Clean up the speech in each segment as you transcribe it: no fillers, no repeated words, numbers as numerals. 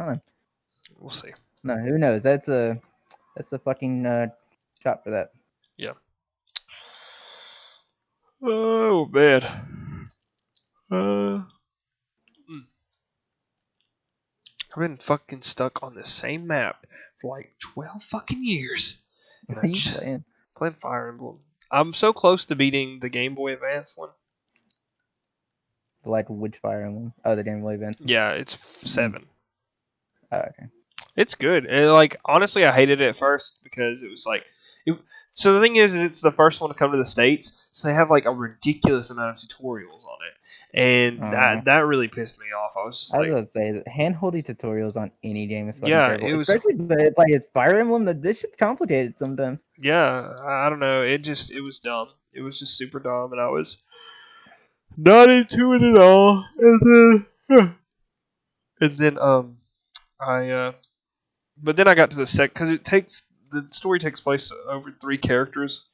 don't know. We'll see. No, who knows? That's a fucking shot for that. Yeah. Oh man. Uh, I've been fucking stuck on the same map for like 12 fucking years. And What I are you just playing? played Fire Emblem. I'm so close to beating the Game Boy Advance one. Like which Fire Emblem? Oh, the Game Boy Advance. Yeah, it's 7. Oh, okay. It's good. And, like, honestly, I hated it at first because it was like, so the thing is it's the first one to come to the States, so they have like a ridiculous amount of tutorials on it, and that really pissed me off. I was just I was like, gonna say that hand-holding tutorials on any game is fucking yeah, terrible, it was, especially like it's Fire Emblem. That this shit's complicated sometimes. yeah, I don't know, it was dumb. It was just super dumb, and I was not into it at all. And then I but then I got to the because the story takes place over 3 characters.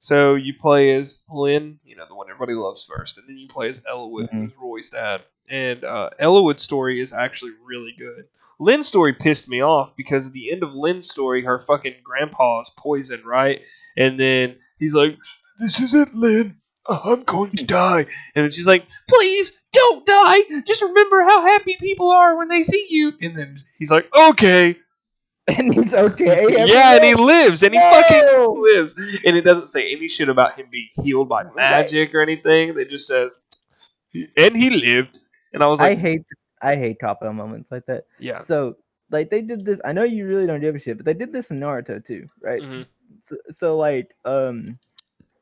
So you play as Lynn, the one everybody loves first, and then you play as Ellawood, who's Roy's dad. And Ellawood's story is actually really good. Lynn's story pissed me off because at the end of Lynn's story, her fucking grandpa is poisoned, right? And then he's like, "This is it, Lynn. I'm going to die." And then she's like, "Please don't die. Just remember how happy people are when they see you." And then he's like, "Okay." And he's okay. Yeah, and he lives, and he fucking No! lives. And it doesn't say any shit about him being healed by magic or anything. It just says, and he lived. And I was like, I hate cop-out moments like that. yeah. So like they did this. I know you really don't give a shit, but they did this in Naruto too, right? Mhm. So like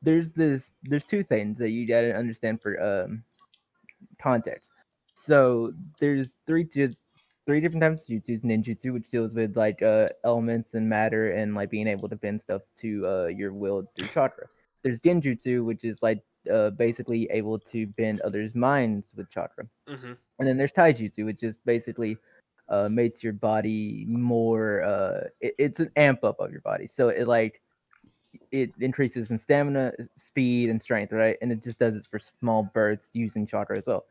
there's 2 things that you gotta understand for context. So there's 3 different types of jutsus. Ninjutsu, which deals with like elements and matter and like being able to bend stuff to your will through chakra. There's genjutsu, which is like basically able to bend others' minds with chakra. Mhm. And then there's taijutsu, which is basically makes your body more it's an amp up of your body. So it increases in stamina, speed, and strength, right? And it just does it for small bursts using chakra as well.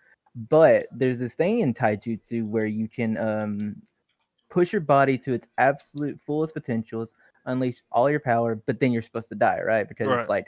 But there's this thing in taijutsu where you can push your body to its absolute fullest potentials, unleash all your power, but then you're supposed to die, right? Because it's Right. like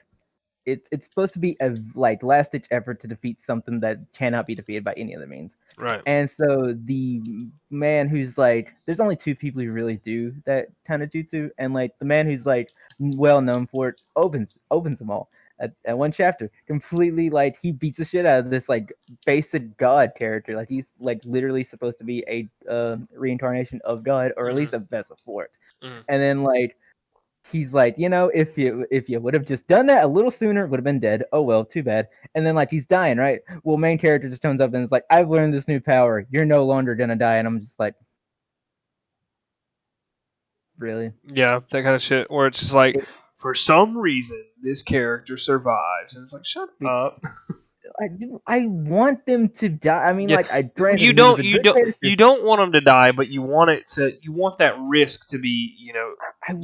it's supposed to be a like last ditch effort to defeat something that cannot be defeated by any other means. Right. And so the man who's like, there's only 2 people who really do that kind of jutsu, and like the man who's like well known for it opens them all at one chapter completely. Like he beats the shit out of this like basic god character. Like he's like literally supposed to be a reincarnation of God, or at least a vessel for it. And then like he's like, if you would have just done that a little sooner, it would have been dead. Oh well, too bad. And then like he's dying, right? Well, main character just turns up and is like, I've learned this new power. You're no longer gonna die. And I'm just like, really? Yeah, that kind of shit. Where it's just like, for some reason, this character survives, and it's like, shut up. I want them to die. I mean, Yeah, like I granted you he was don't a you good don't character. you don't want them to die, but you want that risk to be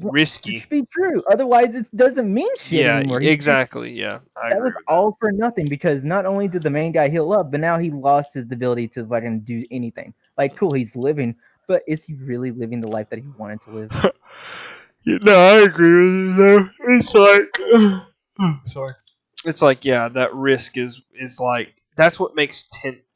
risky. It should be true. Otherwise, it doesn't mean shit Yeah, anymore. exactly. Yeah, I That agree was with that. all for nothing, because not only did the main guy heal up, but now he lost his ability to fucking do anything. Like, cool, he's living, but is he really living the life that he wanted to live? No, I agree with you though. It's like, sorry. It's like, yeah, that risk is like, that's what makes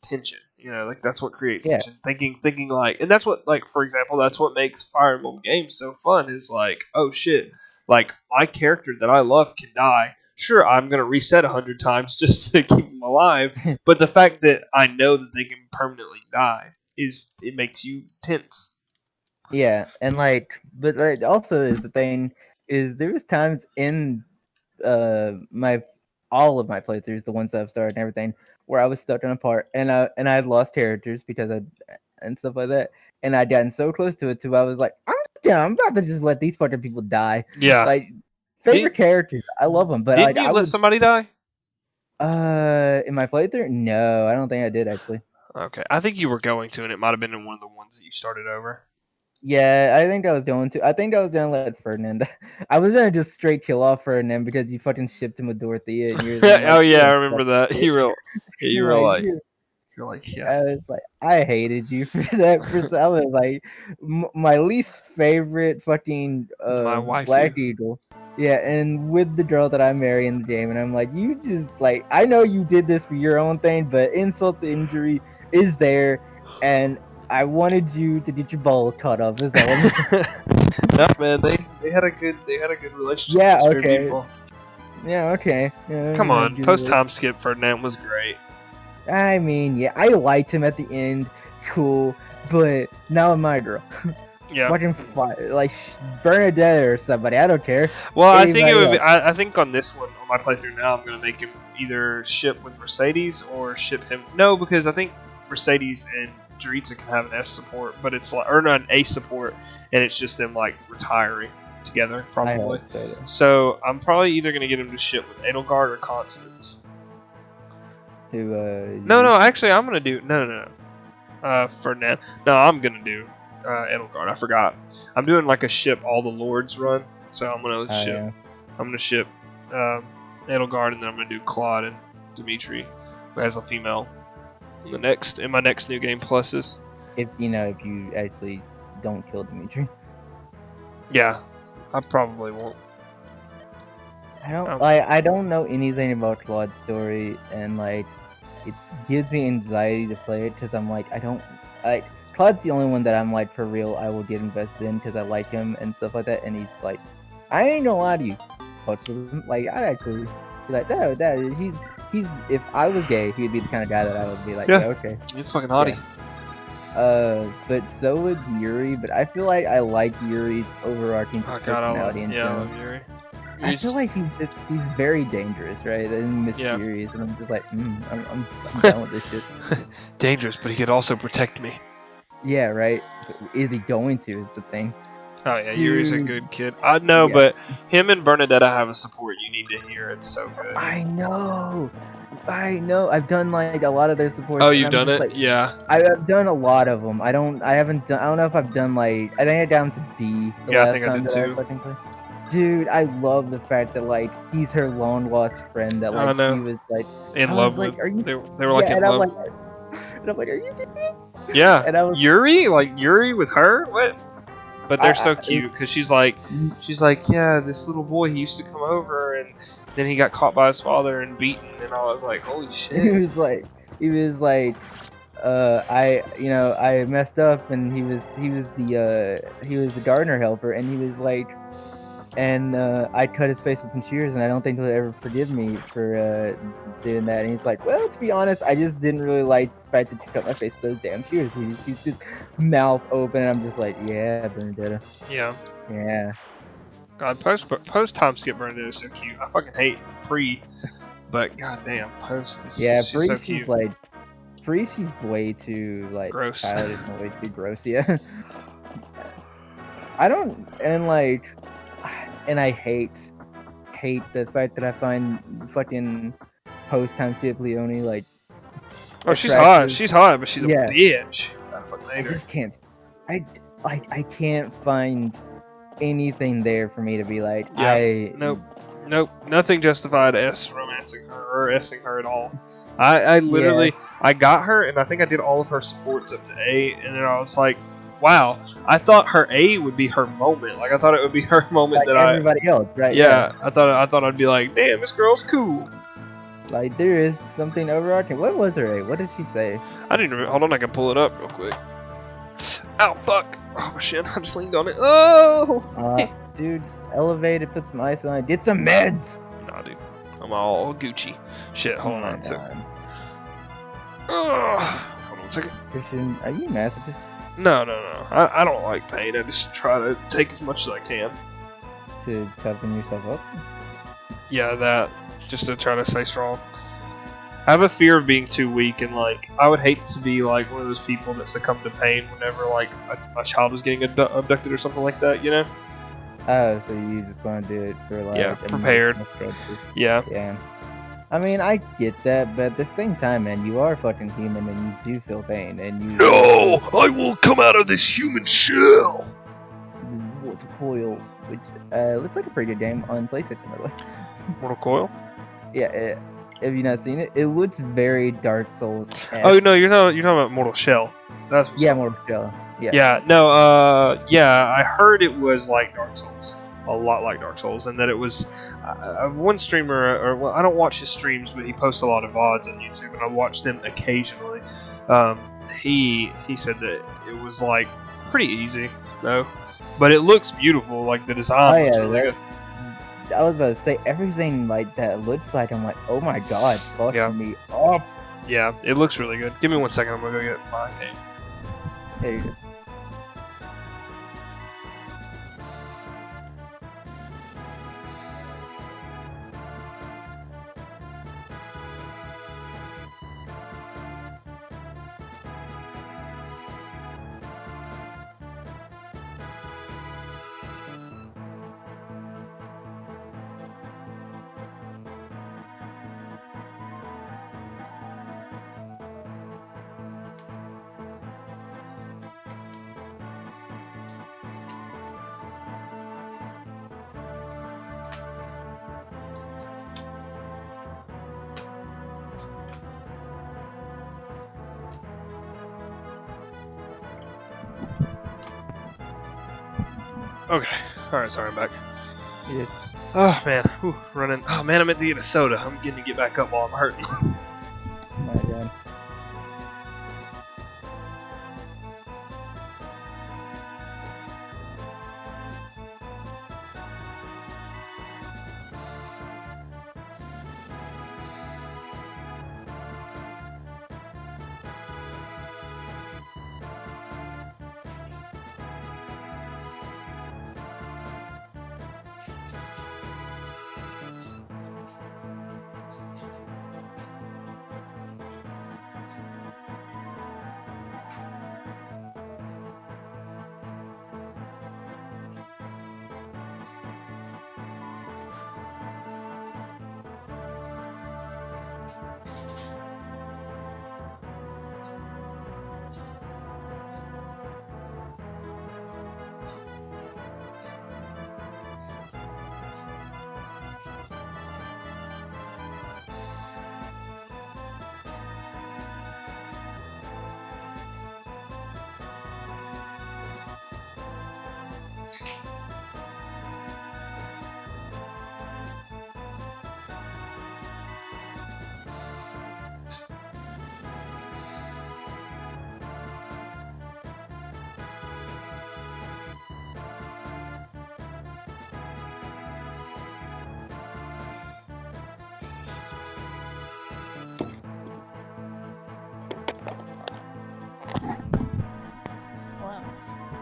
tension. Like that's what creates Yeah. tension. Thinking like, and that's what, like, for example, that's what makes Fire Emblem games so fun. Is like, oh shit, like my character that I love can die. Sure, I'm gonna reset 100 times just to keep them alive, but the fact that I know that they can permanently die it makes you tense. Yeah, and like, but like, also is the thing is there was times in my all of my playthroughs, the ones that I've started and everything, where I was stuck in a part and I had lost characters because I and stuff like that, and I'd gotten so close to it too. I was like, I'm about to just let these fucking people die. Yeah. Like favorite characters, I love them, but Didn't like you I let would somebody die? in my playthrough, no, I don't think I did actually. Okay, I think you were going to, and it might have been in one of the ones that you started over. Yeah, I think I was going to. I think I was gonna let Ferdinand. I was gonna just straight kill off Ferdinand because you fucking shipped him with Dorothea, and you're Oh like, yeah, I remember that. You were like like, You're like, yeah. I was like, I hated you for that. I was like, my least favorite fucking My Black waifu. Eagle. Yeah, and with the girl that I marry in the game, and I'm like, you just like, I know you did this for your own thing, but insult to injury is there, and I wanted you to get your balls cut off. Is all I'm saying. No, man, they had a good relationship. It Yeah. was very Okay. beautiful. Yeah. Okay. Yeah. Come You had on, good post relationship. time skip Ferdinand was great. I mean, yeah, I liked him at the end. Cool, but now my girl. Yeah. Fucking like Bernadette or somebody. I don't care. Well, I think it Anybody would be. else. I think on this one, on my playthrough now, I'm gonna make him either ship with Mercedes or ship him. No, because I think Mercedes and Dritza can have an S support, but it's like or not an A support, and it's just them like retiring together I probably. hope so. Though. So I'm probably either gonna get him to ship with Edelgard or Constance. To No, actually, I'm gonna do no. Ferdinand. No, I'm gonna do Edelgard. I forgot. I'm doing like a ship all the lords run, so I'm gonna ship. yeah. I'm gonna ship Edelgard, and then I'm gonna do Claude and Dimitri as a female in my next new game pluses. If you actually don't kill Dimitri. Yeah, I probably won't. I don't know anything about Claude's story, and like it gives me anxiety to play it because I'm like I don't like Claude's the only one that I'm like for real I will get invested in because I like him and stuff like that, and he's like I ain't gonna lie to you, fucks with him. Like I'd actually be like that he's if I was gay he'd be the kind of guy that I would be like Yeah. yeah okay. He's fucking hottie. But so would Yuri, but I feel like I like Yuri's overarching Oh god, personality in I general. love Yuri. I feel like he's very dangerous, right? And mysterious, and I'm just like, I'm down with this shit. Dangerous, but he could also protect me. Yeah, right. But is he going to? Is the thing. Oh yeah, Dude. Yuri's a good kid. I know, Yeah. but him and Bernadetta have a support you need to hear. It's so good. I know. I've done like a lot of their supports. Oh, and you've I'm done just it? like, Yeah. I've done a lot of them. I don't know if I've done like. I think I got him to B the Yeah, I last think I time did that too. I fucking played. Dude, I love the fact that like he's her long lost friend that I like know. she was like In I love was like, with. are you? They were like in and I'm love. like, are you serious? Yeah. And I was Yuri? Like Yuri with her? What? But they're so I- cute because she's like, yeah, this little boy, he used to come over and then he got caught by his father and beaten, and I was like, holy he shit. was like I messed up and he was the gardener helper and he was like and I cut his face with some shears and I don't think he'll ever forgive me for doing that. And he's like, well, to be honest, I just didn't really like the fact that you cut my face with those damn shears. She's just mouth open and I'm just like, yeah, Bernadetta. Yeah. Yeah. God, post time skip Bernadette is so cute. I fucking hate pre, but goddamn, post is Yeah, she's so cute. She's way too like Gross. childish and way too gross. Yeah. I don't and I hate the fact that I find fucking post time skip Leone like Oh, she's hot. attractive. She's hot, but she's a Yeah. bitch. I fucking I hate her. just can't. I can't find anything there for me to be like. Yeah. Nope. Nothing justified S romancing her or S-ing her at all. I literally I got her and I think I did all of her supports up to A, and then I was like, wow, I thought her A would be her moment. Like I thought it would be her moment like that everybody else, right? Yeah, I thought I'd be like, damn, this girl's cool. Like there is something overarching. What was her A? What did she say? I didn't hold on, I can pull it up real quick. Ow, fuck. Oh my shit, I just leaned on it. Oh! Dude, just elevate it, put some ice on it, get some meds. Nah, dude. I'm all Gucci. Shit, hold on a second. God. Hold on a second. Christian, are you a masochist? No. I don't like pain. I just try to take as much as I can. To toughen yourself up? Yeah, that. Just to try to stay strong. I have a fear of being too weak, and like I would hate to be like one of those people that succumb to pain whenever like a child is getting abducted or something like that, you know? Oh, so you just want to do it for like Yeah, prepared. Yeah. Yeah. I mean, I get that, but at the same time, man, you are fucking human and you do feel pain, and you. No, I will come out of this human shell. This is Mortal Coil, which looks like a pretty good game on PlayStation, by the way. Mortal Coil? Yeah. Have you not seen it? It looks very Dark Souls Oh esque. no, you're talking about Mortal Shell. That's what's Yeah, called. more Shell. Yeah. Yeah, no, yeah, I heard it was like Dark Souls, a lot like Dark Souls, and that it was one streamer, or well, I don't watch his streams, but he posts a lot of VODs on YouTube, and I watch them occasionally. He said that it was like pretty easy though, but it looks beautiful. Like the Oh design looks yeah, really good. I was about to say everything like that looks like. I'm like, oh my god, fuck Yeah. me up. Yeah, it looks really good. Give me 1 second, I'm gonna go get my game. There you go. Okay, alright, sorry, I'm back. Yeah. Oh man, whew, running. Oh man, I meant to get a soda. I'm getting to get back up while I'm hurting. My god.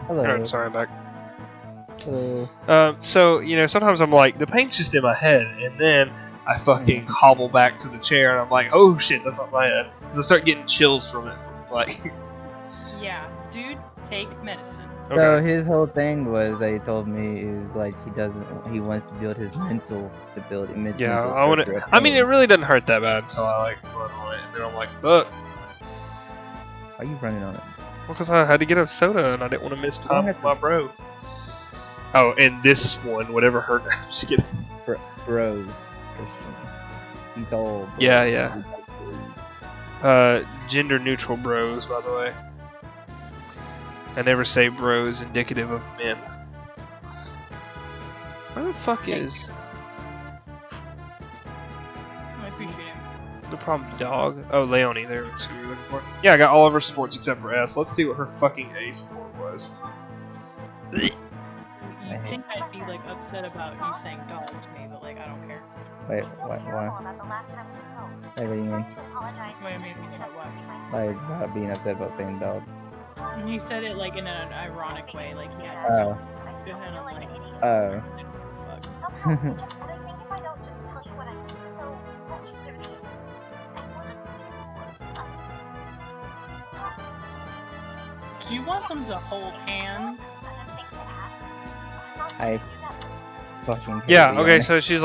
Hello. Alright, sorry, I'm back. Hello. So, you know, sometimes I'm like, the pain's just in my head, and then I fucking hobble back to the chair, and I'm like, oh shit, that's not my head. Because I start getting chills from it. Like, Yeah, dude, take medicine. So okay. his whole thing was that he told me is like he wants to build his mental stability. Yeah, mental I want structure to. up I mean, it pain. really doesn't hurt that bad until I like run on it, and then I'm like, fuck. Are you running on it? Because I had to get a soda, and I didn't want to miss time with my bro. Oh, and this one, whatever hurt. I'm just kidding. Bros, Christian. He's all. Bros. Yeah, yeah. Gender neutral bros, by the way. I never say bros indicative of men. Where the fuck is I appreciate it. the problem? Dog? Oh, Leonie. That's who you're looking for. Yeah, I got all of her supports except for S. Let's see what her fucking A support was. You think I'd be like upset about you saying dog to me, but like I don't care. Wait, why? About the last time we spoke. Hey, what do you mean? To apologize, What do you just mean? ended up What? losing my temper. Like not being upset about saying dog. You said it like in an ironic way, like yeah. Oh. I still Good feel head, like I'm an idiot. Oh. Fuck. Somehow, and I think if I don't just tell you what I mean, so let me clear the air. I want us to. Do you want them to hold It's hands? a sudden thing to ask, but I'm not I- going to do that. Fucking. Yeah. Katie, Okay. yeah. So she's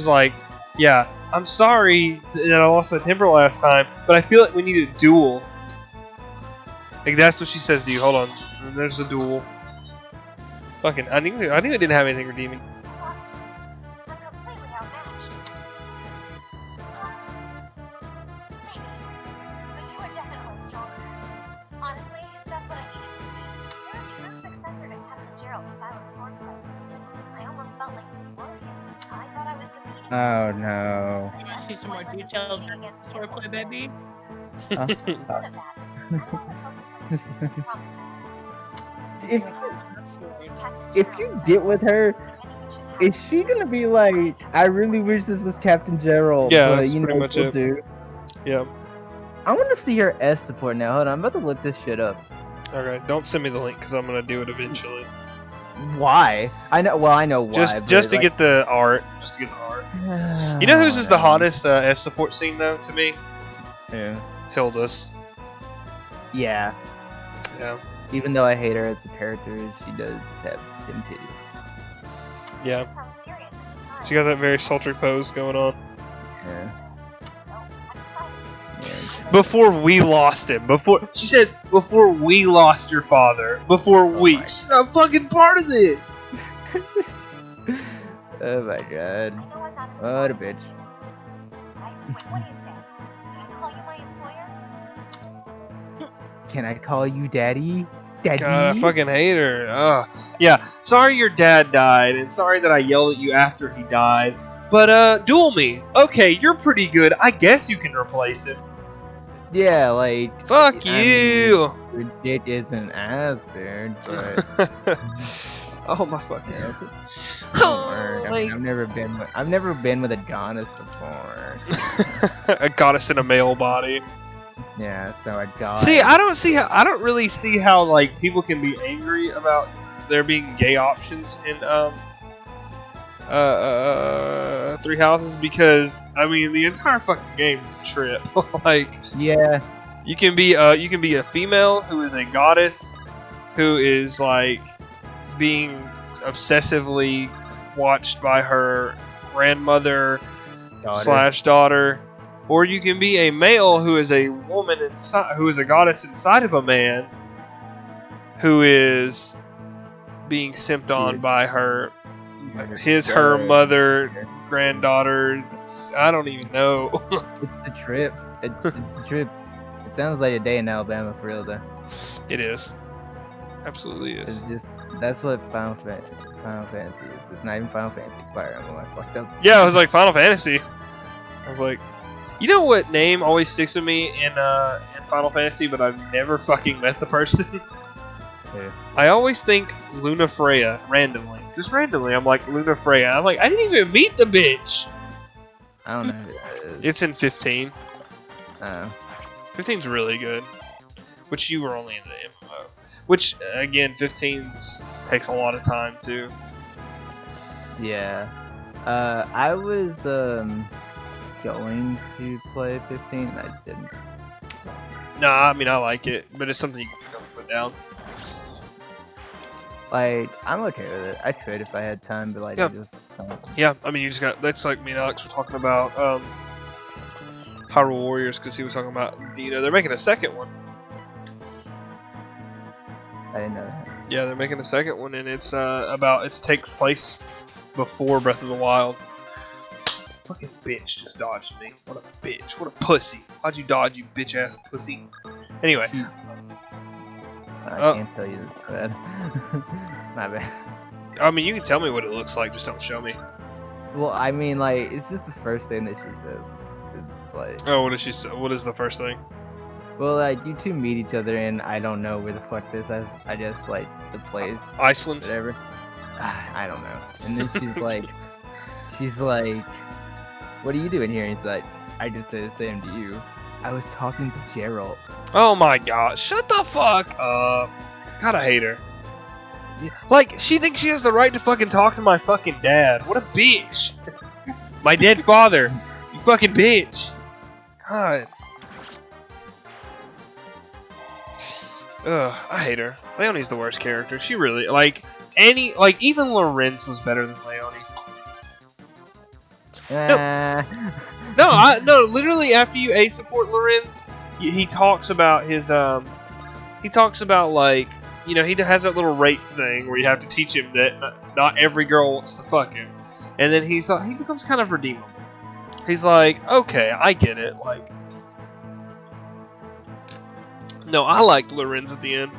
like, yeah. I'm sorry that I lost my temper last time, but I feel like we need a duel. Like that's what she says to you. Hold on. There's a duel. Fucking. I think I didn't have anything redeeming. I'm completely outmatched. true successor to Captain Gerald's style of swordplay. I almost felt like you were him. I thought I was competing. Oh no. But You want that's to see as some more pointless as details competing against him. swordplay, baby? Huh? So instead of that, I want to focus on keeping the promise I made to you. If Captain if Gerald you said get with that her, if anything should happen is she to you, gonna be like, I really wish this was Captain Gerald, Yeah, but that's you pretty know much we'll it. do. Yeah. I want to see her S support now. Hold on, I'm about to look this shit up. Okay. Don't send me the link because I'm gonna do it eventually. Why? I know. Well, I know why. Just but, to like, get the art. Just to get the art. You know whose is the no. hottest S support scene though to me? Yeah. Hilda's. Yeah. Yeah. Even though I hate her as a character, she does have them titties. Yeah. it sounds serious at the time. She got that very sultry pose going on. Yeah. So I've decided. Yeah. Before we lost him. Before she says, before we lost your father. Before we. my- She's not fucking part of this. Oh my god. I know I'm not as What strong a as I bitch. need to be. I swear. What do you say? Can I call you my employer? Can I call you daddy? Daddy? God, I fucking hate her. Ugh. Yeah. Sorry your dad died, and sorry that I yelled at you after he died. But duel me. Okay, you're pretty good. I guess you can replace him. Yeah, like. Fuck I you. mean, your dick isn't as big, but. Oh my fucking. Yeah. Oh, I mean, I've never been with a goddess before. a goddess in a male body. Yeah, so a god. See, I don't really see how like people can be angry about there being gay options in Three Houses because I mean the entire fucking game is a trip. Like Yeah. you can be a female who is a goddess who is like being obsessively watched by her grandmother / daughter, or you can be a male who is a woman inside, who is a goddess inside of a man, who is being simped on by her mother, granddaughter. I don't even know. It's a trip. It's a trip. It sounds like a day in Alabama for real though. It is, absolutely It's is. just that's what Final Fantasy is. It's not even Final Fantasy. It's Fire Emblem. I fucked up. Yeah, I was like Final Fantasy. I was like, you know what name always sticks with me in Final Fantasy, but I've never fucking met the person. Yeah. I always think Luna Freya randomly, just randomly. I'm like Luna Freya. I'm like, I didn't even meet the bitch. I don't know who that is. It's in 15. Uh, 15's really good, which you were only in the MMO. Which again, 15's takes a lot of time too. yeah. I was going to play 15 and I just didn't. Nah, I mean I like it, but it's something you can pick up and put down. Like, I'm okay with it. I could if I had time, but like, Yeah. I just don't. Yeah, I mean you just got. That's like me and Alex were talking about Hyrule Warriors because he was talking about they're making a second one. I didn't know that. Yeah, they're making a second one, and it's it takes place before Breath of the Wild. Fucking bitch just dodged me. What a bitch. What a pussy. How'd you dodge, you bitch ass pussy? Anyway, I can't tell you that. My bad. I mean you can tell me what it looks like, just don't show me. Well, I mean, like, it's just the first thing that she says. It's like, Oh, what does she say? What is the first thing? well, like, you two meet each other, and I don't know where the fuck this is. I just, like, the place, Iceland? whatever. I don't know. And then she's like, what are you doing here? And he's like, I just said the same to you. I was talking to Gerald. Oh my god, shut the fuck up. God, I hate her. Like, she thinks she has the right to fucking talk to my fucking dad. What a bitch. My dead father. You fucking bitch. God. Ugh, I hate her. Leonie's the worst character. She really, even Lorenz was better than Leonie. No, literally after you A support Lorenz, he talks about his, he talks about, like, you know, he has that little rape thing where you have to teach him that not every girl wants to fuck him. And then he becomes kind of redeemable. He's like, okay, I get it, like... No, I liked Lorenz at the end.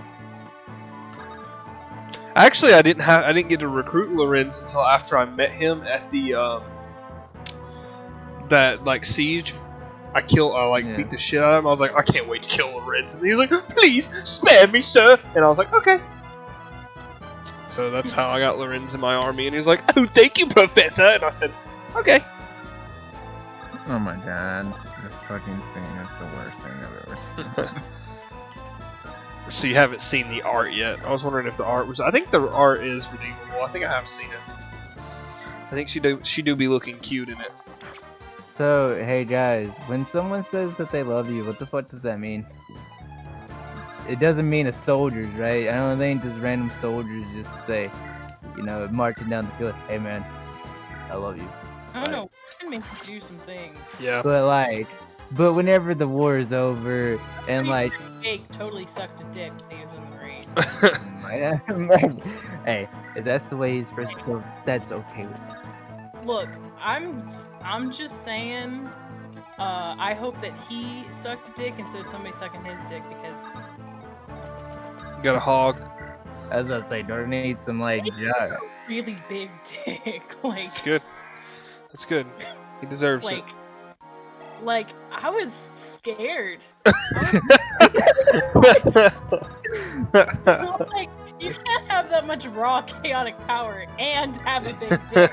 Actually, I didn't get to recruit Lorenz until after I met him at the that like siege. I beat the shit out of him. I was like, I can't wait to kill Lorenz, and he was like, please spare me, sir. And I was like, okay. So that's how I got Lorenz in my army, and he was like, oh, thank you, Professor. And I said, okay. Oh my god, this fucking scene is the worst thing I've ever seen. So you haven't seen the art yet. I was wondering if the art was... I think the art is redeemable. I think I have seen it. I think she do be looking cute in it. So, hey guys, when someone says that they love you, what the fuck does that mean? It doesn't mean it's soldiers, right? I don't think just random soldiers just say, you know, marching down the field, hey man, I love you. I don't know. It can make you do some things. Yeah. But whenever the war is over, and like... Jake totally sucked a dick when he was in the Marines. Hey, if that's the way he's supposed to feel, that's okay with me. Look, I'm just saying, I hope that he sucked a dick instead of somebody sucking his dick, because... Got a hog. I was about to say, don't need some, like, a really big dick, like... It's good. It's good. He deserves it. Like, I was scared. Like, you can't have that much raw chaotic power and have a big dick.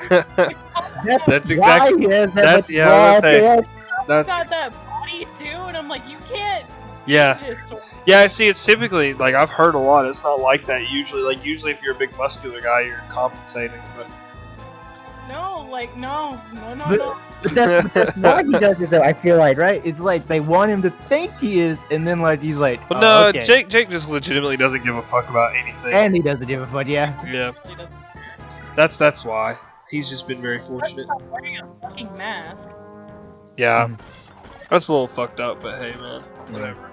That's exactly. That's I was gonna say. That's got that body too, and I'm like, you can't. Yeah. Yeah. See, it's typically like I've heard a lot. It's not like that usually. Like usually, if you're a big muscular guy, you're compensating. But no, like no. But that's why he does it though, I feel like, right? It's like they want him to think he is, and then like he's like, but oh, no, okay. Jake just legitimately doesn't give a fuck about anything. And he doesn't give a fuck, yeah. Yeah. That's why. He's just been very fortunate. Wearing a fucking mask. Yeah. That's a little fucked up, but hey, man. Whatever.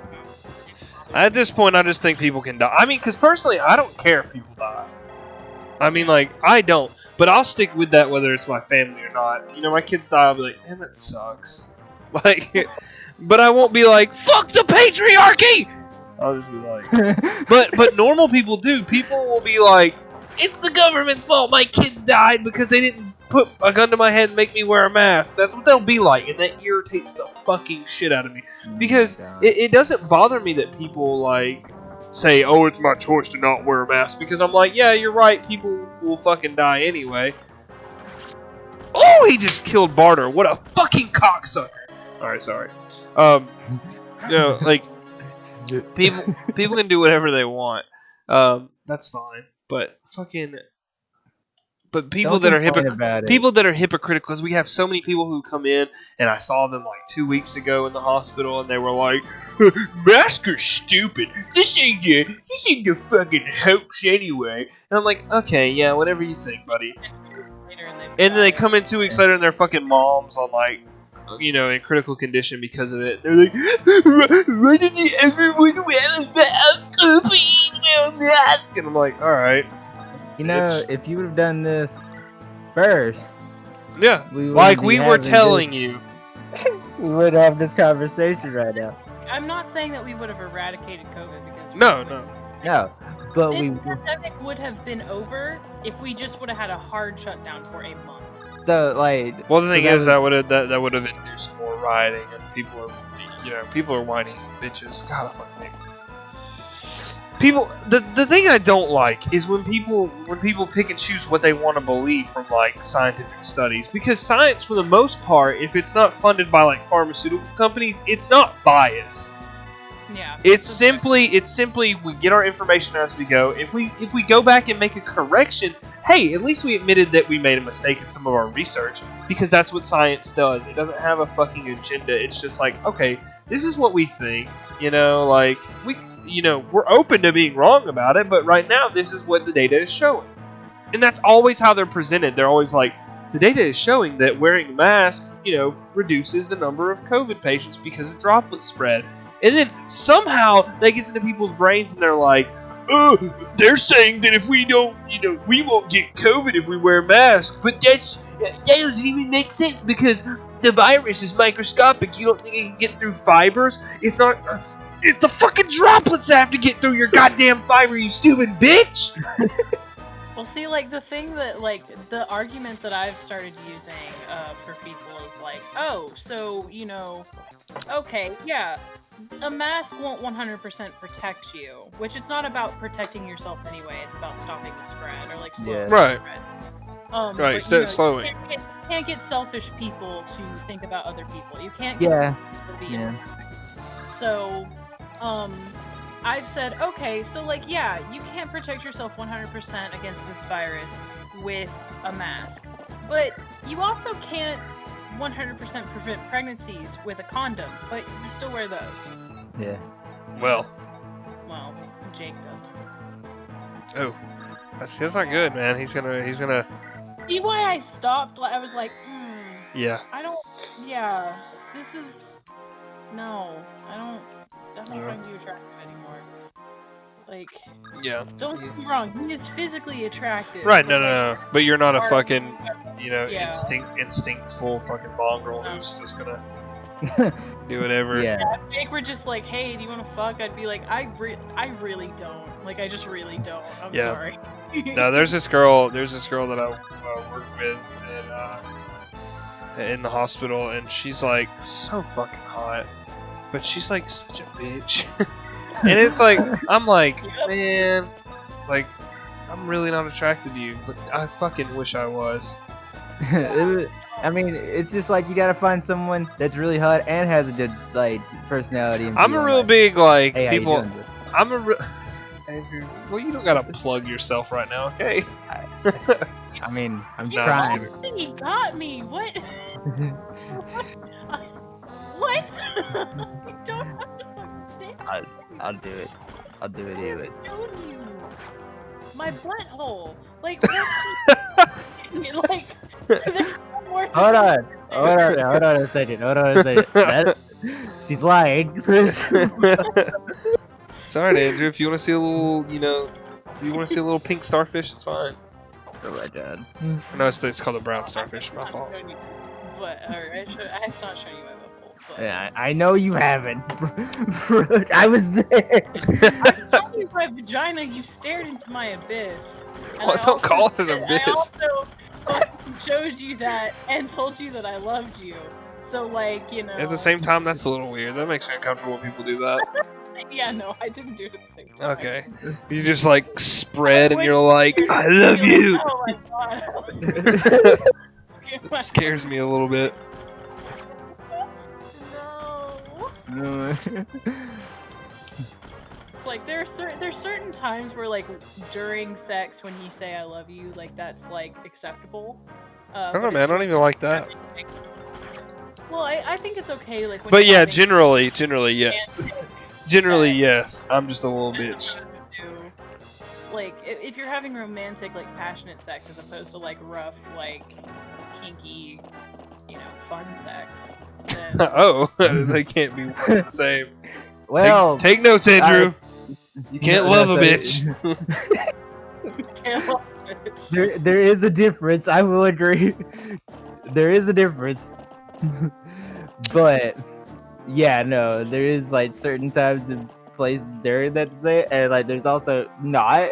At this point, I just think people can die. I mean, because personally, I don't care if people die. I mean, like, I don't. But I'll stick with that whether it's my family or not. You know, my kids die, I'll be like, man, that sucks. Like, but I won't be like, fuck the patriarchy! I'll just be like... but normal people do. People will be like, it's the government's fault my kids died because they didn't put a gun to my head and make me wear a mask. That's what they'll be like, and that irritates the fucking shit out of me. Because it doesn't bother me that people, like... say, oh, it's my choice to not wear a mask, because I'm like, yeah, you're right, people will fucking die anyway. Oh, he just killed Barter. What a fucking cocksucker. Alright, sorry. You know, like, people can do whatever they want. That's fine. But fucking... But people that are hypocritical, because we have so many people who come in, and I saw them like 2 weeks ago in the hospital, and they were like, masks are stupid. This ain't your fucking hoax anyway. And I'm like, okay, yeah, whatever you think, buddy. And then they come in 2 weeks later, and their fucking moms on like, you know, in critical condition because of it. They're like, why didn't everyone wear a mask? Oh, please wear a mask. And I'm like, all right. You know, if you would have done this first, yeah, like we were telling you, we would have this conversation right now. I'm not saying that we would have eradicated COVID because no, but the pandemic would have been over if we just would have had a hard shutdown for a month. So, like, well, the thing is that would have induced more rioting, and people are whiny bitches. God, I fucking hate people. The thing I don't like is when people pick and choose what they want to believe from like scientific studies, because science, for the most part, if it's not funded by like pharmaceutical companies, it's not biased. Yeah. It's simply we get our information as we go. If we go back and make a correction, hey, at least we admitted that we made a mistake in some of our research, because that's what science does. It doesn't have a fucking agenda. It's just like, okay, this is what we think. You know, like we're open to being wrong about it, but right now this is what the data is showing. And that's always how they're presented. They're always like, the data is showing that wearing a mask, reduces the number of COVID patients because of droplet spread. And then somehow that gets into people's brains and they're like, they're saying that if we don't, we won't get COVID if we wear masks. But that doesn't even make sense because the virus is microscopic. You don't think it can get through fibers? It's not... It's the fucking droplets that have to get through your goddamn fiber, you stupid bitch! like the thing that like the argument that I've started using for people is like, oh, so you know, okay, yeah, a mask won't 100% protect you, which it's not about protecting yourself anyway. It's about stopping the spread or like slowing Yeah. Right. the spread. Right, But, so slowing. You can't get selfish people to think about other people. You can't. Yeah. Get people to be Yeah. So, I've said, okay, so like, yeah, you can't protect yourself 100% against this virus with a mask, but you also can't 100% prevent pregnancies with a condom, but you still wear those. Yeah. Well, Well, Jake doesn't. oh, that's not good, man. He's gonna. See why I stopped? I was like, Yeah. I don't. Yeah, this is. No, I don't find you attractive anymore. Like, Yeah. don't get me wrong, he is physically attractive. Right. but, No. like, But you're not a our- fucking, you know, Yeah. instinctful fucking mongrel who's just gonna do whatever. Yeah. If Jake were just like, hey, do you want to fuck? I'd be like, I really don't. Like, I just really don't. I'm Yeah. sorry. No, there's this girl that I work with in the hospital, and she's like so fucking hot, but she's like such a bitch. And it's like, I'm like, man, like, I'm really not attracted to you, but I fucking wish I was. I mean, it's just like you gotta find someone that's really hot and has a good like personality. And I'm a feel real like, big like hey, how you people. doing, bro? I'm a real. Andrew, well, you don't gotta plug yourself right now, okay? I mean, I'm No, I'm just trying. kidding. He got me. What? What? You don't have to fucking say I'll do it. I'll do it anyway. showed you. My butthole. Like, what? Like, there's no more Hold to on. Hold on a second. That, she's lying. It's alright, Andrew. If you want to see a little, you know, if you want to see a little pink starfish, it's fine. Oh my god. No, it's called a brown starfish. My fault. But, alright, I have not shown you my butthole. But Yeah, I know you haven't. I was there. I showed you my vagina, you stared into my abyss. And Well, I don't call also it an said- abyss. I also showed you that and told you that I loved you. So, like, you know. At the same time, that's a little weird. That makes me uncomfortable when people do that. Yeah, no, I didn't do it at the same time. Okay. You just like spread and you're like, I love you. Oh my god. It scares me a little bit. No. It's like there's certain times where like during sex when you say I love you, like that's like acceptable. I don't know, man. I don't even like that. Well, I think it's okay. Like, when But you're yeah, having generally, yes. Generally, yes. I'm just a little bitch. Like, if you're having romantic, like passionate sex as opposed to like rough, like kinky, you know, fun sex. Then Oh, they can't be one and the same. Well, Take notes, Andrew. You can't no, love a sorry. bitch. you can't love it. there is a difference. I will agree. There is a difference. But yeah, no, there is like certain times and places during that say, and like there's also not.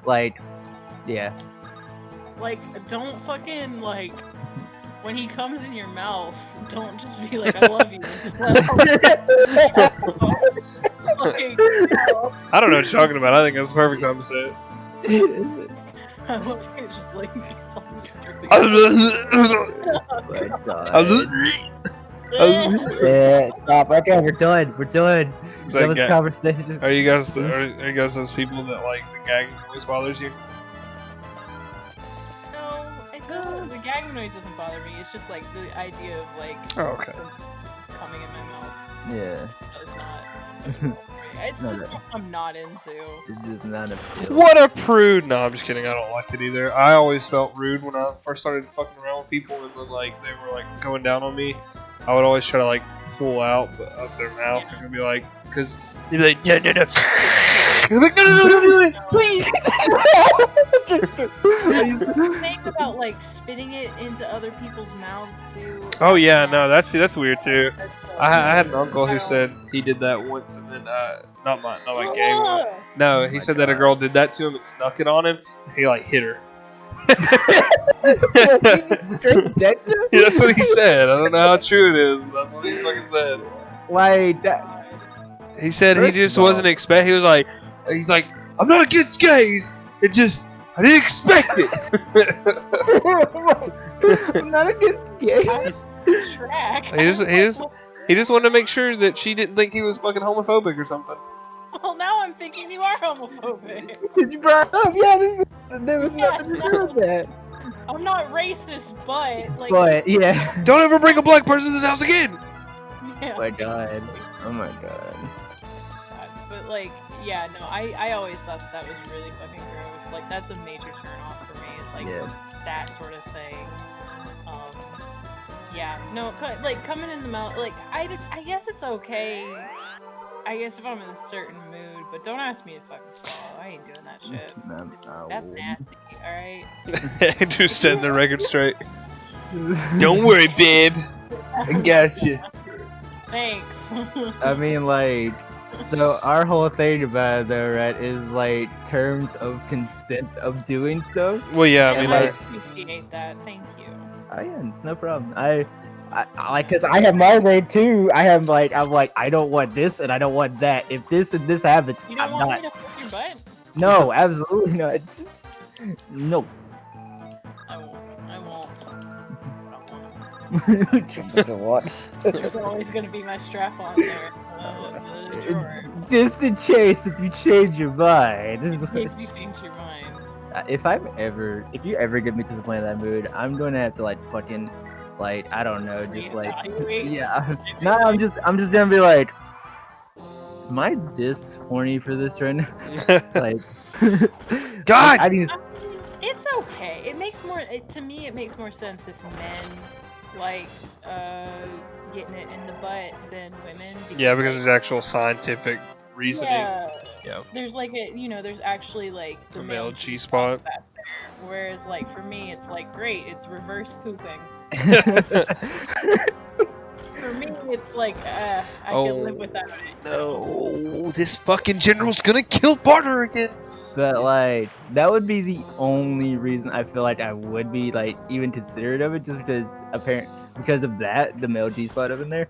Like, yeah. Like, don't fucking like when he comes in your mouth. Don't just be like, "I love you." Just let like, no. I don't know what you're talking about. I think that's the perfect time to say it. I love you. Just like it's on Yeah, stop. Okay, we're done. We're done. It's That like, was conversation. are you guys those people that like the gagging noise bothers you? No, it doesn't. The gagging noise doesn't bother me. It's just like the idea of like Oh, okay. something coming in my mouth. Yeah, It's not. It's No, just no. something I'm not into. it's just not a feel. What a prude! No, I'm just kidding. I don't like it either. I always felt rude when I first started fucking around with people, and then like they were like going down on me. I would always try to like pull out of their mouth and be like, because they'd be like, no. I'm like, no, please. The thing about like spitting it into other people's mouths too. Oh yeah, no, that's weird too. That's, I had an uncle who said he did that once, and then not my gay one. No, he said that a girl did that to him and snuck it on him. And he like hit her. Straight dead to him? Yeah, that's what he said. I don't know how true it is, but that's what he fucking said. Like that. He said he First just of all- wasn't expect. He's like, I'm not against gays. It just I didn't expect it. I'm not against gays. Track. He just wanted to make sure that she didn't think he was fucking homophobic or something. Well, now I'm thinking you are homophobic. Did you brought it up? Yeah, there was Yeah, nothing to do with that. I'm not racist, but like. But yeah. Don't ever bring a black person to this house again. Yeah. Oh my god. Oh my god. But like, yeah, no, I always thought that was really fucking gross. Like, that's a major turn off for me. It's like Yeah. that sort of thing. Yeah, no, like coming in the mouth. Like, I guess it's okay. I guess if I'm in a certain mood, but don't ask me to fucking swallow. I ain't doing that shit. That's nasty. All right. Andrew setting the record straight. Don't worry, babe. I got you. Thanks. I mean, like, so our whole thing about it, though, right, is like terms of consent of doing stuff. Well, yeah, I mean, I like, appreciate that. Thank you. Oh yeah, it's no problem. I like, cause I have my way too. I'm like, I don't want this and I don't want that. If this and this happens, You don't I'm want not. me to fuck your butt? No, absolutely not. No. I won't. I won't. What? There's always gonna be my strap on there. The drawer. Just in case if you change your mind. This is In what- case you change your mind. if you ever get me to the point of that mood, I'm going to have to like fucking, like, I don't know, just like, Reevaluate. yeah. No, I'm just gonna be like, am I this horny for this right now? Like, God! I need. I mean, it's okay. It makes more. To me, it makes more sense if men liked getting it in the butt than women. Yeah, because there's actual scientific reasoning. Yeah. Yeah. There's like there's actually like The male G-spot. that's there. Whereas like for me, it's like great. It's reverse pooping. For me, it's like I can live without it. No, this fucking general's gonna kill Barter again. But like, that would be the only reason I feel like I would be like even considerate of it, just because of that, the male G spot up in there.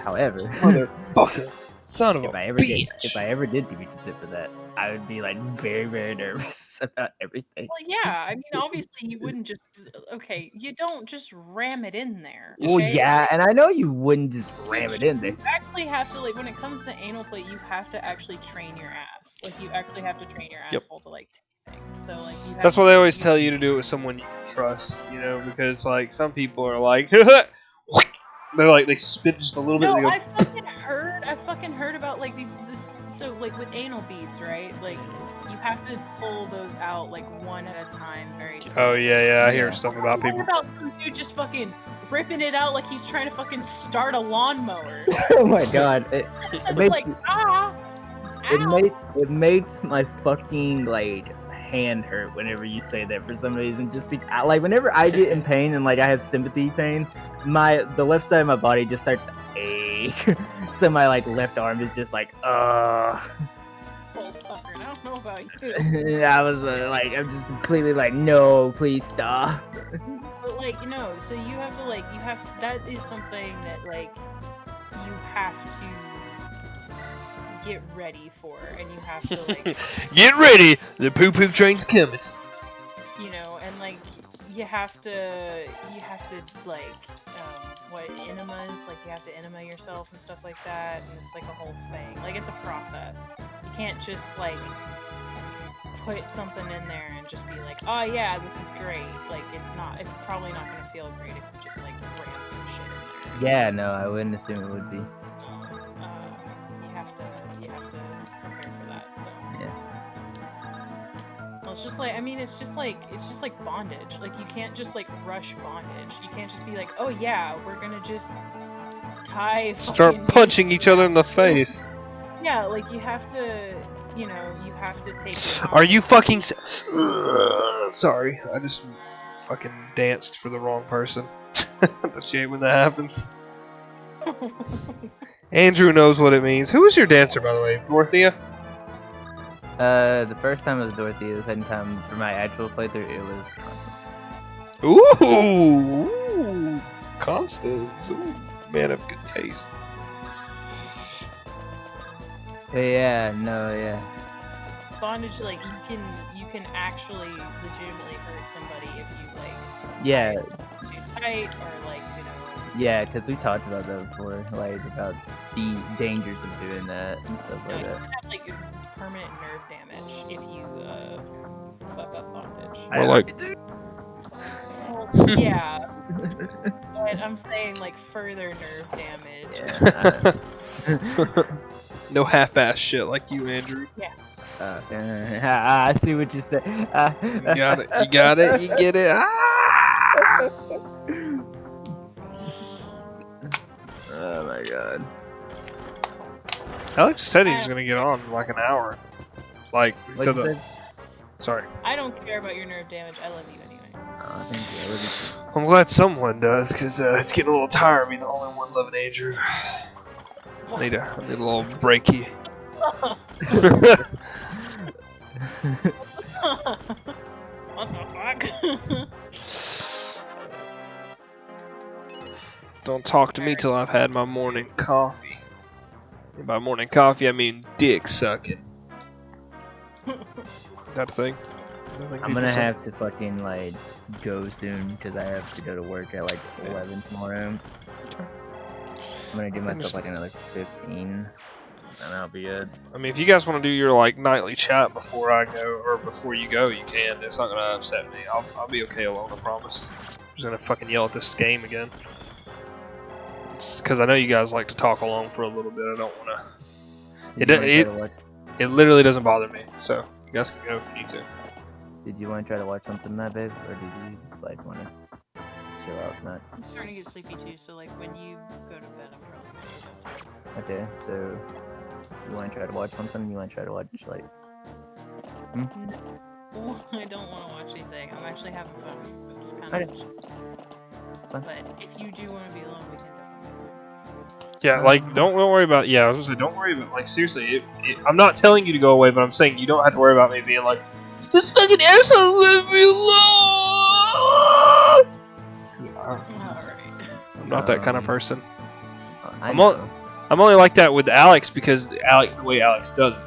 However, Motherfucker, son of a if I bitch. ever did give you consent for that, I would be like very, very nervous about everything. Well, yeah. I mean, obviously, you wouldn't just. Okay, you don't just ram it in there. Well, okay? yeah, and I know you wouldn't just ram it in there. You actually have to, like, when it comes to anal play, you have to actually train your ass. Like, you actually have to train your Yep. asshole to, like, take things. So, like, you have That's to- why they always tell you to do it with someone you can trust, you know, because like some people are like, they're like they spit just a little bit. No, And they I go, fucking heard about, like, so, like, with anal beads, right? Like, you have to pull those out, like, one at a time, very oh yeah, I hear Yeah. stuff about What people. about some dude just fucking ripping it out like he's trying to fucking start a lawnmower? Oh my god, it It's makes like, ow! it makes my fucking like hand hurt whenever you say that for some reason. Just because, like, whenever I get in pain and like I have sympathy pain, the left side of my body just starts to ache. So my like left arm is just like, Oh, fucker, I don't know about you. I was like, I'm just completely like, no, please stop. But, like, no, so you have to, that is something that, like, you have to get ready for, and you have to, like, Get ready, the poo poo train's coming. you know, and, like, you have to, like, what, enemas, like, you have to enema yourself and stuff like that, and it's, like, a whole thing. Like, it's a process. You can't just, like, put something in there and just be like, oh yeah, this is great. Like, it's probably not gonna feel great if you just, like, ram some shit in there. Yeah, no, I wouldn't assume it would be. You have to prepare for that, so. Yeah. Well, it's just like, I mean, it's just like bondage. Like, you can't just, like, rush bondage. You can't just be like, oh yeah, we're gonna just tie Start fucking- punching each other in the face. Yeah, like, you have to, you know, you have to take your Are you time. fucking? Sorry, I just fucking danced for the wrong person. Don't you hate when that happens? Andrew knows what it means. Who is your dancer, by the way? Dorothea? The first time it was Dorothy. The second time for my actual playthrough, it was Constance. Ooh, Constance. Ooh, man of good taste. But yeah, Bondage, like you can actually legitimately hurt somebody if you like yeah, too tight or like yeah. Because we talked about that before, like about the dangers of doing that and stuff you like can that. have like permanent nerve damage if you fuck up bondage. Or like, Well, yeah, but I'm saying like further nerve damage. Yeah. no half-ass shit like you, Andrew. I see what you said. You got it. You got it. You get it. Ah! Oh my god. Alex said he was gonna get on in like an hour. It's like he What'd said you that. say? Sorry. I don't care about your nerve damage. I love you anyway. Oh, thank you. I love you too. I'm glad someone does, because it's getting a little tired of being the only one loving Andrew. I need a little breaky. What the fuck? Don't talk to me till I've had my morning coffee. And by morning coffee, I mean dick sucking. That a thing? I'm gonna have to fucking like go soon because I have to go to work at like 11 tomorrow. I'm gonna give myself like another 15, and I'll be good. I mean, if you guys want to do your like nightly chat before I go or before you go, you can. It's not gonna upset me. I'll be okay alone. I promise. I'm just gonna fucking yell at this game again. It's because I know you guys like to talk along for a little bit. I don't wanna. It literally doesn't bother me. So you guys can go if you need to. Did you want to try to watch something tonight, babe, or did you just like want to just chill out tonight? I'm starting to get sleepy too, so like when you go to bed, I'm probably gonna go to bed. Okay, so you want to try to watch something? You want to try to watch like? Oh, I don't want to watch anything. I'm actually having fun. I'm just kind Okay. of. Fine. But if you do want to be alone, we can definitely. Yeah, like don't worry about. Yeah, I was gonna say don't worry about. Like seriously, I'm not telling you to go away, but I'm saying you don't have to worry about me being like this fucking asshole leave me alone. I'm not that kind of person. I'm only like that with Alex because the way Alex does it.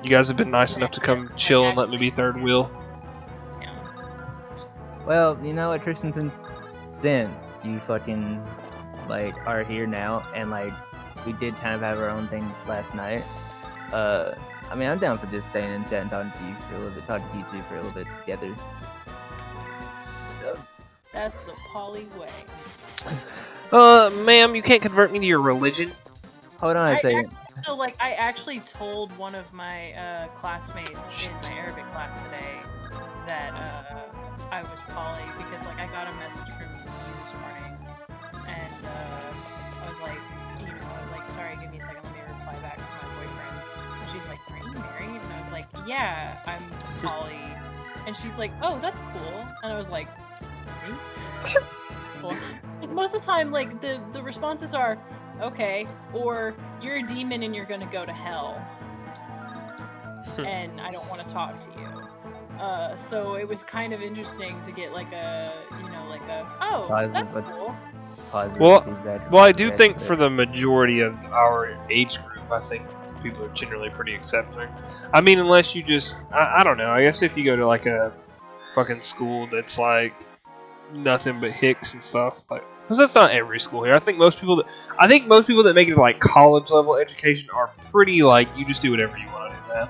You guys have been nice enough to come chill and let me be third wheel. Yeah. Well, you know what, Tristan, since you fucking like are here now, and like we did kind of have our own thing last night. I mean, I'm down for just staying in chat and talking to you for a little bit, talking to you two for a little bit together. That's the poly way. Ma'am, you can't convert me to your religion. Hold on a second. So like, I actually told one of my classmates in my Arabic class today that I was poly because like I got a message from you this morning, and I was like, sorry, give me a second, let me reply back to my boyfriend. And she's like, are you married? And I was like, yeah, I'm poly. And she's like, oh, that's cool. And I was like, really? Cool. Like, most of the time, like the responses are, okay, or you're a demon and you're gonna go to hell, and I don't want to talk to you. So it was kind of interesting to get like a, oh, that's cool. Well, I do think for the majority of our age group, I think people are generally pretty accepting. I mean, unless you just, I don't know. I guess if you go to like a fucking school that's like nothing but hicks and stuff, like, because that's not every school here. I think most people that make it to like college level education are pretty like you just do whatever you want to do, man.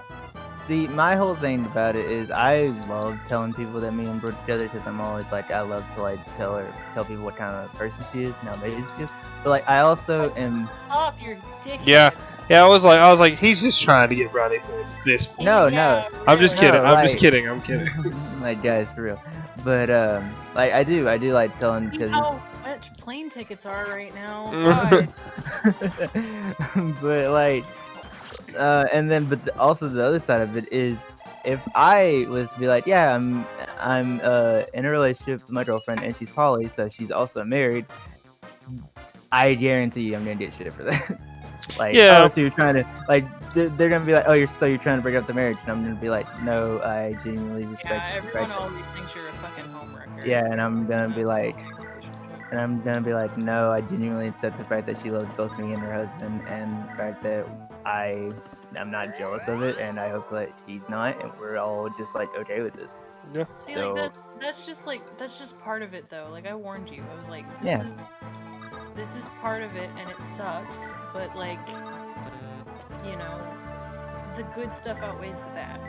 See, my whole thing about it is I love telling people that me and Brooke together because I'm always like, I love to like tell people what kind of person she is. Now maybe it's just, but like I also am. Stop, you're dick. Yeah, I was like, he's just trying to get brownie points at this point. No, I'm just kidding. No, I'm just kidding. I'm kidding. Like, guys, for real. But like I do like telling You because. know how much plane tickets are right now. God. But like. And then, but also the other side of it is, if I was to be like, yeah, I'm in a relationship with my girlfriend and she's poly, so she's also married, I guarantee you I'm gonna get shit for that. Like, Yeah. oh, so you're trying to like they're gonna be like, oh, you're trying to break up the marriage, and I'm gonna be like, no, I genuinely respect. Yeah, the everyone fact that-" always thinks you're a fucking homewrecker. Yeah, and I'm gonna be in a like, relationship. no, I genuinely accept the fact that she loves both me and her husband, and the fact that I'm not jealous of it, and I hope that he's not, and we're all just like okay with this. Yeah. See, So like that's just part of it though. Like I warned you. I was like, Yeah. this is part of it, and it sucks. But like, you know, the good stuff outweighs the bad.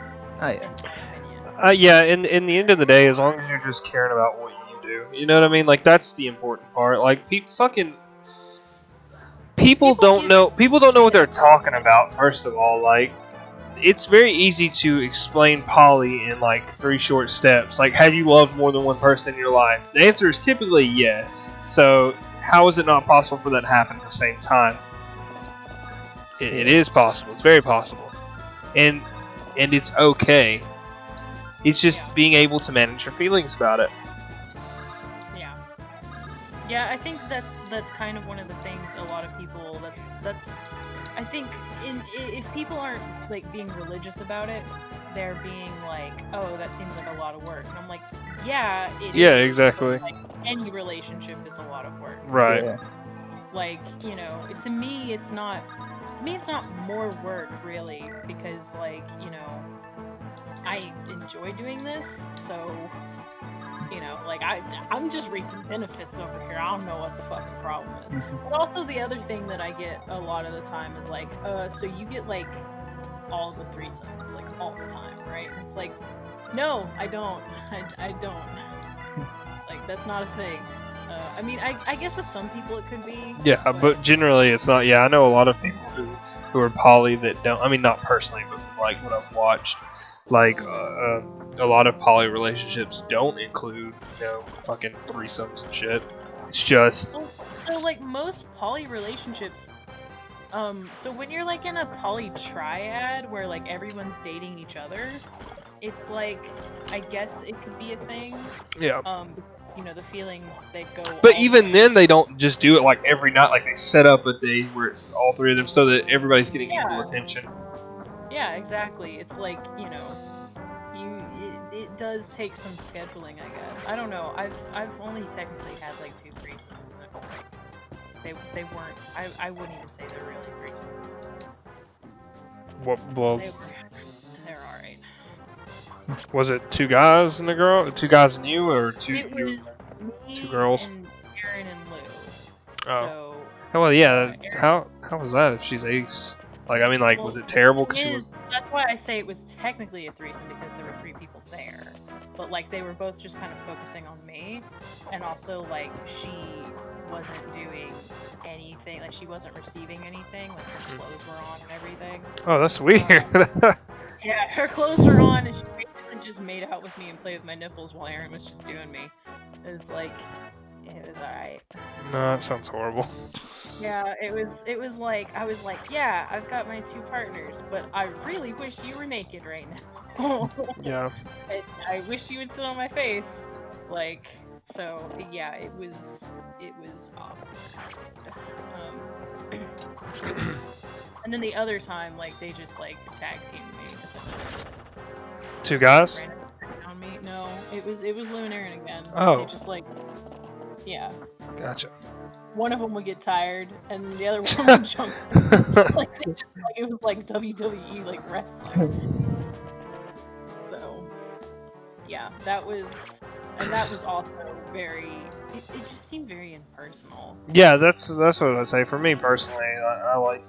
oh yeah, In my opinion. Yeah, in the end of the day, as long as you're just caring about what you do, you know what I mean? Like that's the important part. Like people don't know what they're talking about. First of all, like it's very easy to explain poly in like 3 short steps. Like, have you loved more than one person in your life? The answer is typically yes. So how is it not possible for that to happen at the same time? It is possible. It's very possible, and it's okay. It's just being able to manage your feelings about it. Yeah. Yeah, I think that's kind of one of the things a lot of people that's I think if people aren't like being religious about it, they're being like, oh, that seems like a lot of work. And I'm like, yeah, it Yeah, is. exactly. But, like, any relationship is a lot of work. Right. yeah. Like, you know, to me it's not more work really, because like, you know, I enjoy doing this, so you know, like I'm just reaping benefits over here. I don't know what the fucking problem is. But also the other thing that I get a lot of the time is like, so you get like all the threesomes like all the time, right? It's like, no, I don't. I don't. Like that's not a thing. I mean, I guess with some people it could be. Yeah, but generally it's not. Yeah, I know a lot of people who are poly that don't. I mean, not personally, but from like what I've watched, like a lot of poly relationships don't include, you know, fucking threesomes and shit. It's just So like most poly relationships, so when you're like in a poly triad where like everyone's dating each other, it's like I guess it could be a thing. yeah. You know, the feelings they go. But all even the way. then, they don't just do it like every night. Like they set up a day where it's all 3 of them, so that everybody's getting equal attention. Yeah, exactly. It's like, you know, it does take some scheduling, I guess. I don't know. I've only technically had like 2 threesomes. They weren't. I wouldn't even say they're really threesomes. Well, They're all right. was it 2 guys and a girl, 2 guys and you, or two? It was me 2 girls? and Aaron and Lou. Oh. So, Well, yeah. Aaron- How was that? If she's ace, like I mean, like Well, was it terrible? Cause she was. That's why I say it was technically a threesome, because there were 3 people there. But like they were both just kind of focusing on me, and also like she wasn't doing anything, like she wasn't receiving anything, like her clothes were on and everything. Oh, that's weird. Yeah, her clothes were on, and she basically just made out with me and played with my nipples while Aaron was just doing me. It was like, it was alright. No, that sounds horrible. Yeah, it was like, I was like, yeah, I've got my 2 partners, but I really wish you were naked right now. Yeah. And I wish you would sit on my face. Like, so yeah, it was awkward. And then the other time, like they just like tag teamed me essentially. 2 guys. Ran around me. No, it was Lou and Aaron again. Oh. They just like, yeah. Gotcha. One of them would get tired, and the other one would jump. Like, it was like WWE, like wrestling. So, yeah, that was also very. It just seemed very impersonal. Yeah, that's what I say. For me personally, I like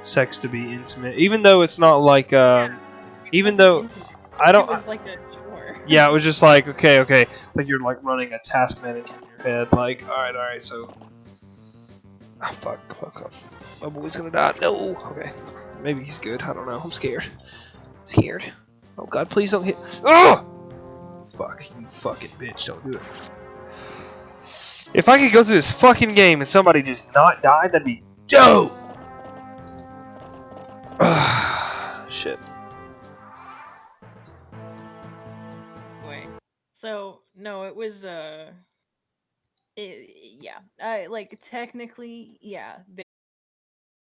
sex to be intimate, even though it's not like even though I don't. It was like a chore. Yeah, it was just like okay, like you're like running a task manager in your head. Like, all right, so. Ah, fuck. My boy's gonna die. No. Okay. Maybe he's good. I don't know. I'm scared. Oh God, please don't hit. Oh! Fuck, you fucking bitch. Don't do it. If I could go through this fucking game and somebody just not die, that'd be dope. Shit. Wait. So no, it was yeah. Like technically, yeah.